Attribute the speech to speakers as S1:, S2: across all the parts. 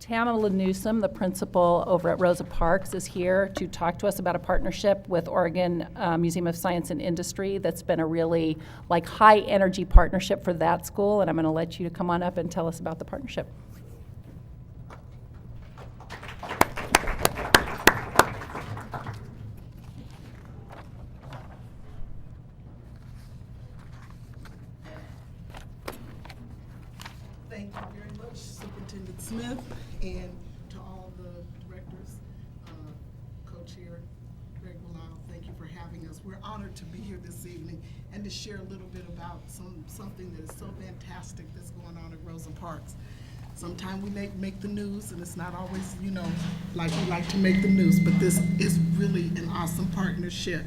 S1: Tamala Newsome, the principal over at Rosa Parks, is here to talk to us about a partnership with Oregon Museum of Science and Industry that's been a really high energy partnership for that school, and I'm going to let you to come on up and tell us about the partnership.
S2: Thank you very much, Superintendent Smith, and to all the directors, co-chair Greg Bilal, thank you for having us. We're honored to be here this evening and to share a little bit about something that is so fantastic that's going on at Rosa Parks. Sometimes we make the news, and it's not always, like we like to make the news, but this is really an awesome partnership.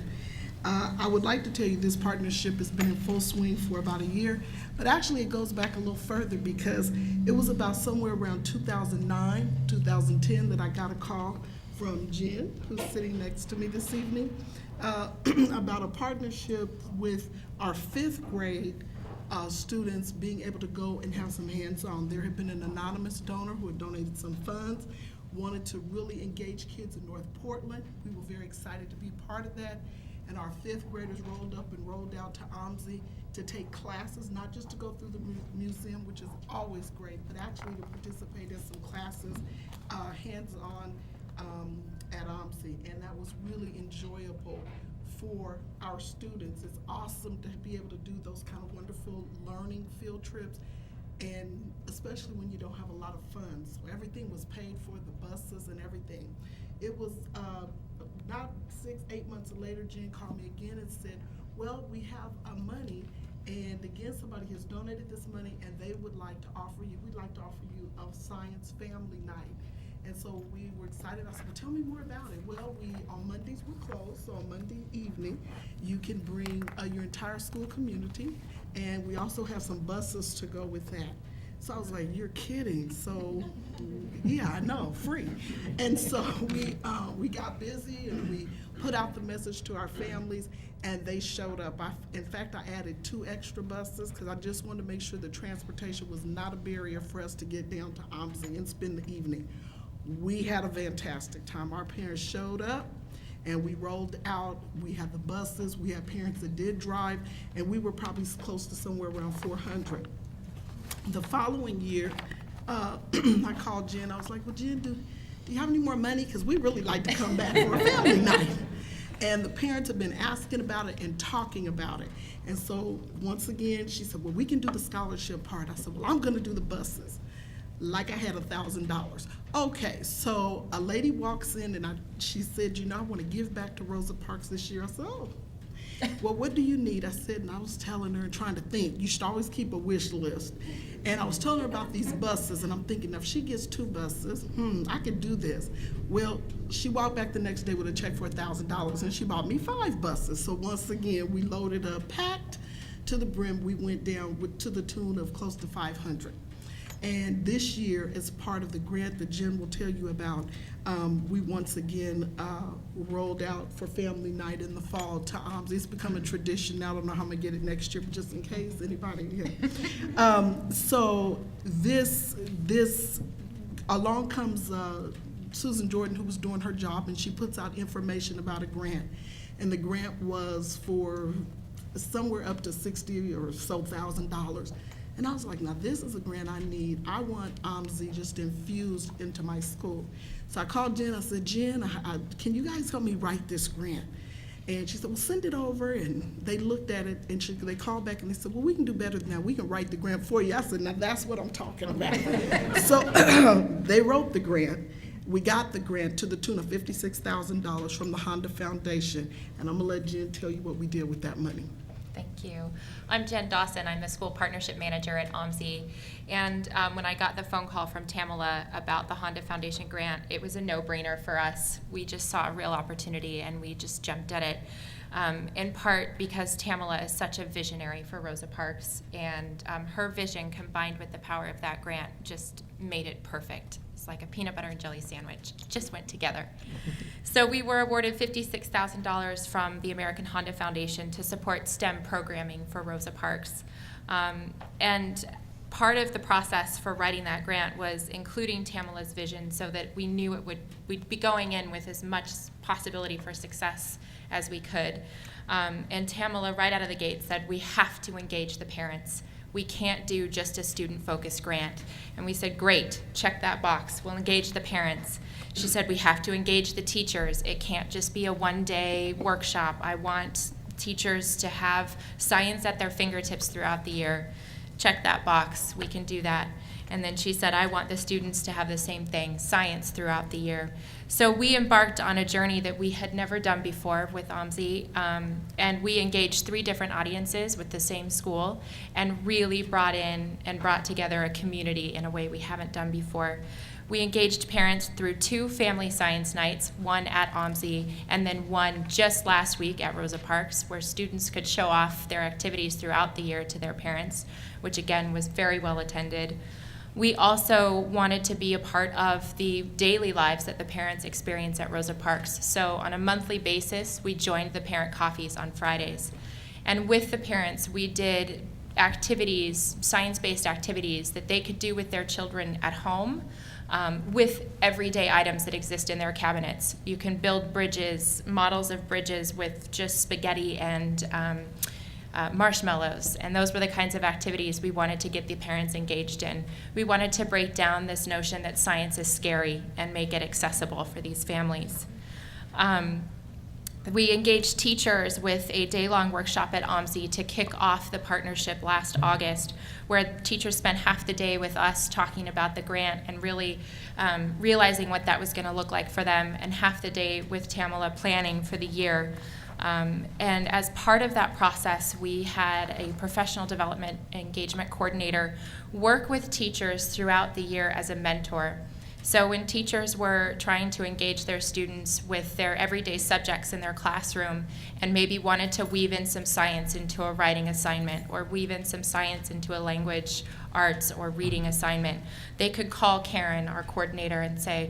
S2: I would like to tell you this partnership has been in full swing for about a year, but actually it goes back a little further because it was about somewhere around 2009, 2010 that I got a call from Jenn, who's sitting next to me this evening, about a partnership with our 5th grade students being able to go and have some hands-on. There had been an anonymous donor who had donated some funds, wanted to really engage kids in North Portland. We were very excited to be part of that. And our 5th graders rolled up and rolled out to OMSI to take classes, not just to go through the museum, which is always great, but actually to participate in some classes hands-on at OMSI. And that was really enjoyable for our students. It's awesome to be able to do those kind of wonderful learning field trips, and especially when you don't have a lot of funds. So everything was paid for, the buses and everything. It was about 6-8 months later, Jenn called me again and said, well, we have money, and again, somebody has donated this money, and we'd like to offer you a science family night. And so we were excited. I said, well, tell me more about it. Well, on Mondays we're closed, so on Monday evening, you can bring your entire school community, and we also have some buses to go with that. So I was like, you're kidding. So yeah, I know, free. And so we got busy and we put out the message to our families, and they showed up. In fact, I added 2 extra buses because I just wanted to make sure the transportation was not a barrier for us to get down to OMSI and spend the evening. We had a fantastic time. Our parents showed up and we rolled out. We had the buses, we had parents that did drive, and we were probably close to somewhere around 400. The following year, I called Jenn. I was like, well, Jenn, do you have any more money? Because we really like to come back for a family night. And the parents have been asking about it and talking about it. And so once again, she said, well, we can do the scholarship part. I said, well, I'm going to do the buses. Like I had $1,000. Okay, so a lady walks in and she said, I want to give back to Rosa Parks this year. I said, oh. Well, what do you need? I said, and I was telling her and trying to think, you should always keep a wish list. And I was telling her about these buses, and I'm thinking, if she gets 2 buses, I could do this. Well, she walked back the next day with a check for $1,000, and she bought me 5 buses. So once again, we loaded up, packed to the brim. We went down to the tune of close to 500. And this year, as part of the grant that Jenn will tell you about, we once again rolled out for family night in the fall to OMSI. It's become a tradition now. I don't know how I'm gonna get it next year, but just in case anybody. So this along comes Susan Jordan, who was doing her job, and she puts out information about a grant, and the grant was for somewhere up to $60,000 or so. And I was like, now this is a grant I need. I want OMSI just infused into my school. So I called Jenn. I said, Jenn, can you guys help me write this grant? And she said, well, send it over. And they looked at it, and they called back, and they said, well, we can do better than that. We can write the grant for you. I said, now that's what I'm talking about. So they wrote the grant. We got the grant to the tune of $56,000 from the Honda Foundation. And I'm going to let Jenn tell you what we did with that money.
S3: Thank you. I'm Jenn Dawson. I'm the school partnership manager at OMSI. And when I got the phone call from Tamala about the Honda Foundation grant, it was a no-brainer for us. We just saw a real opportunity and we just jumped at it. In part because Tamala is such a visionary for Rosa Parks, and her vision combined with the power of that grant just made it perfect. It's like a peanut butter and jelly sandwich. It just went together. So we were awarded $56,000 from the American Honda Foundation to support STEM programming for Rosa Parks. And part of the process for writing that grant was including Tamala's vision so that we knew we'd be going in with as much possibility for success as we could. And Tamala, right out of the gate, said we have to engage the parents. We can't do just a student-focused grant. And we said, great, check that box. We'll engage the parents. She said we have to engage the teachers. It can't just be a one-day workshop. I want teachers to have science at their fingertips throughout the year. Check that box. We can do that. And then she said, I want the students to have the same thing, science throughout the year. So we embarked on a journey that we had never done before with OMSI, and we engaged 3 different audiences with the same school and really brought together a community in a way we haven't done before. We engaged parents through 2 family science nights, one at OMSI and then one just last week at Rosa Parks, where students could show off their activities throughout the year to their parents, which again was very well attended. We also wanted to be a part of the daily lives that the parents experience at Rosa Parks. So on a monthly basis, we joined the parent coffees on Fridays. And with the parents, we did activities, science-based activities that they could do with their children at home, with everyday items that exist in their cabinets. You can build bridges, models of bridges with just spaghetti and marshmallows, and those were the kinds of activities we wanted to get the parents engaged in. We wanted to break down this notion that science is scary and make it accessible for these families. We engaged teachers with a day-long workshop at OMSI to kick off the partnership last August, where teachers spent half the day with us talking about the grant and really realizing what that was going to look like for them, and half the day with Tamala planning for the year. And as part of that process, we had a professional development engagement coordinator work with teachers throughout the year as a mentor. So when teachers were trying to engage their students with their everyday subjects in their classroom and maybe wanted to weave in some science into a writing assignment or weave in some science into a language arts or reading assignment, they could call Karen, our coordinator, and say,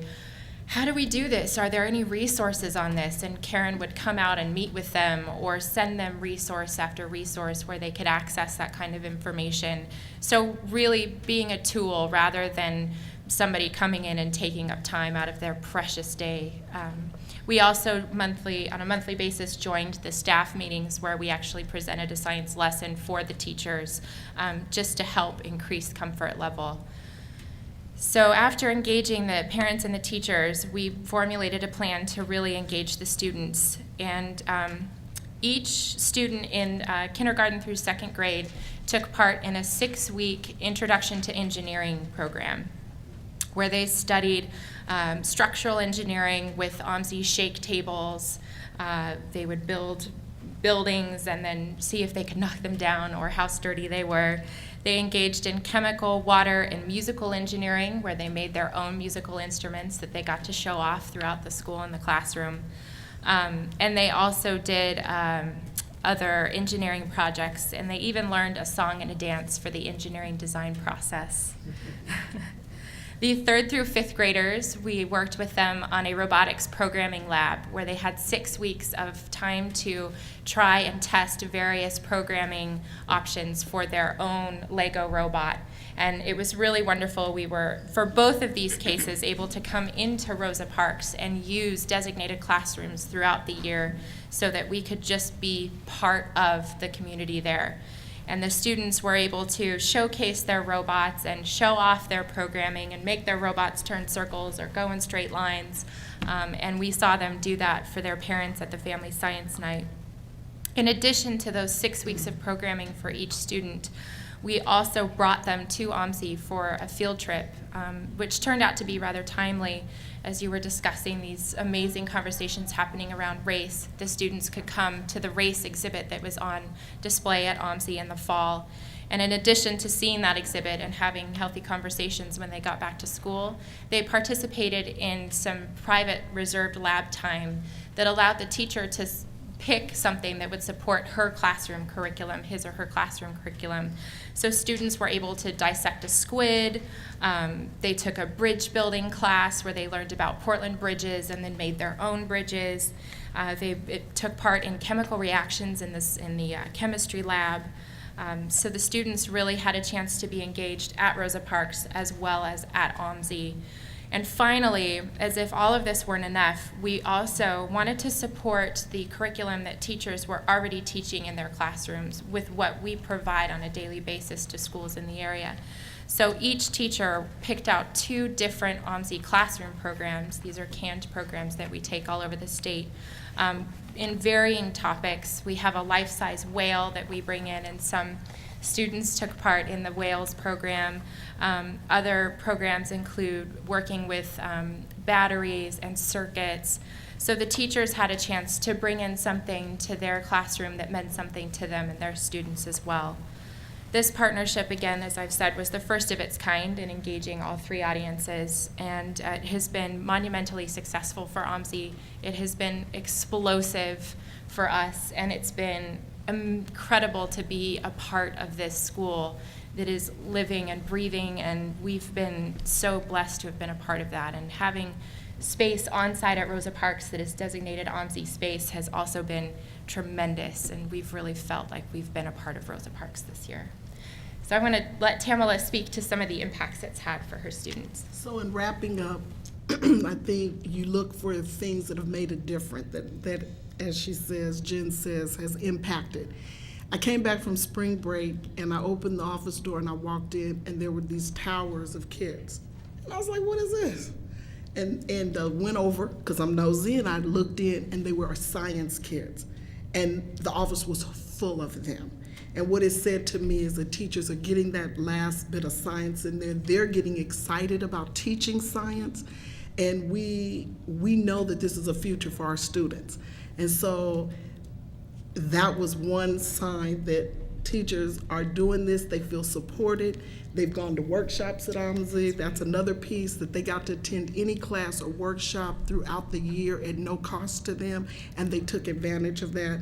S3: how do we do this? Are there any resources on this? And Karen would come out and meet with them or send them resource after resource where they could access that kind of information. So really being a tool rather than somebody coming in and taking up time out of their precious day. We also on a monthly basis joined the staff meetings where we actually presented a science lesson for the teachers just to help increase comfort level. So after engaging the parents and the teachers, we formulated a plan to really engage the students. And each student in kindergarten through 2nd grade took part in a 6-week Introduction to Engineering program, where they studied structural engineering with OMSI shake tables. They would build buildings and then see if they could knock them down or how sturdy they were. They engaged in chemical, water, and musical engineering, where they made their own musical instruments that they got to show off throughout the school and the classroom. And they also did other engineering projects, and they even learned a song and a dance for the engineering design process. The 3rd through 5th graders, we worked with them on a robotics programming lab where they had 6 weeks of time to try and test various programming options for their own Lego robot. And it was really wonderful. We were, for both of these cases, able to come into Rosa Parks and use designated classrooms throughout the year so that we could just be part of the community there. And the students were able to showcase their robots and show off their programming and make their robots turn circles or go in straight lines. And we saw them do that for their parents at the Family Science Night. In addition to those 6 weeks of programming for each student, we also brought them to OMSI for a field trip, which turned out to be rather timely. As you were discussing these amazing conversations happening around race, the students could come to the race exhibit that was on display at OMSI in the fall. And in addition to seeing that exhibit and having healthy conversations when they got back to school, they participated in some private reserved lab time that allowed the teacher to pick something that would support her classroom curriculum, his or her classroom curriculum. So students were able to dissect a squid. They took a bridge building class where they learned about Portland bridges and then made their own bridges. They took part in chemical reactions in the chemistry lab. So the students really had a chance to be engaged at Rosa Parks as well as at OMSI. And finally, as if all of this weren't enough, we also wanted to support the curriculum that teachers were already teaching in their classrooms with what we provide on a daily basis to schools in the area. So each teacher picked out 2 different OMSI classroom programs. These are canned programs that we take all over the state. In varying topics, we have a life-size whale that we bring in, and some students took part in the whales program. Other programs include working with batteries and circuits. So the teachers had a chance to bring in something to their classroom that meant something to them and their students as well. This partnership, again, as I've said, was the first of its kind in engaging all 3 audiences, and it has been monumentally successful for OMSI. It has been explosive for us, and it's been incredible to be a part of this school that is living and breathing, and we've been so blessed to have been a part of that. And having space on site at Rosa Parks that is designated OMSI space has also been tremendous, and we've really felt like we've been a part of Rosa Parks this year. So I want to let Tamala speak to some of the impacts it's had for her students.
S2: So in wrapping up, I think you look for things that have made a difference, that as she says, Jenn says, has impacted. I came back from spring break and I opened the office door and I walked in and there were these towers of kids. And I was like, what is this? And went over, because I'm nosy, and I looked in and they were science kids. And the office was full of them. And what it said to me is the teachers are getting that last bit of science in there. They're getting excited about teaching science. And we know that this is a future for our students. And so that was one sign that teachers are doing this. They feel supported. They've gone to workshops at OMSI. That's another piece, that they got to attend any class or workshop throughout the year at no cost to them, and they took advantage of that.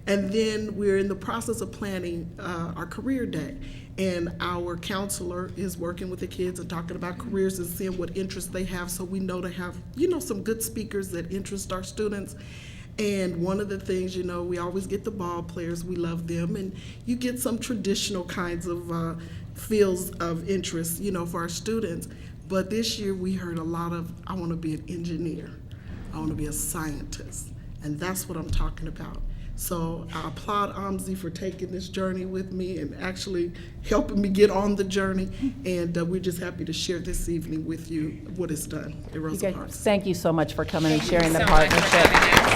S2: And then we're in the process of planning our career day. And our counselor is working with the kids and talking about careers and seeing what interests they have, so we know to have, some good speakers that interest our students. And one of the things, we always get the ball players, we love them, and you get some traditional kinds of fields of interest, for our students. But this year we heard a lot of, I want to be an engineer, I want to be a scientist, and that's what I'm talking about. So I applaud OMSI for taking this journey with me and actually helping me get on the journey. And we're just happy to share this evening with you what it's done at Rosa Parks.
S1: Thank you so much for coming and sharing the
S3: Thank you so much for
S1: partnership.
S3: having us.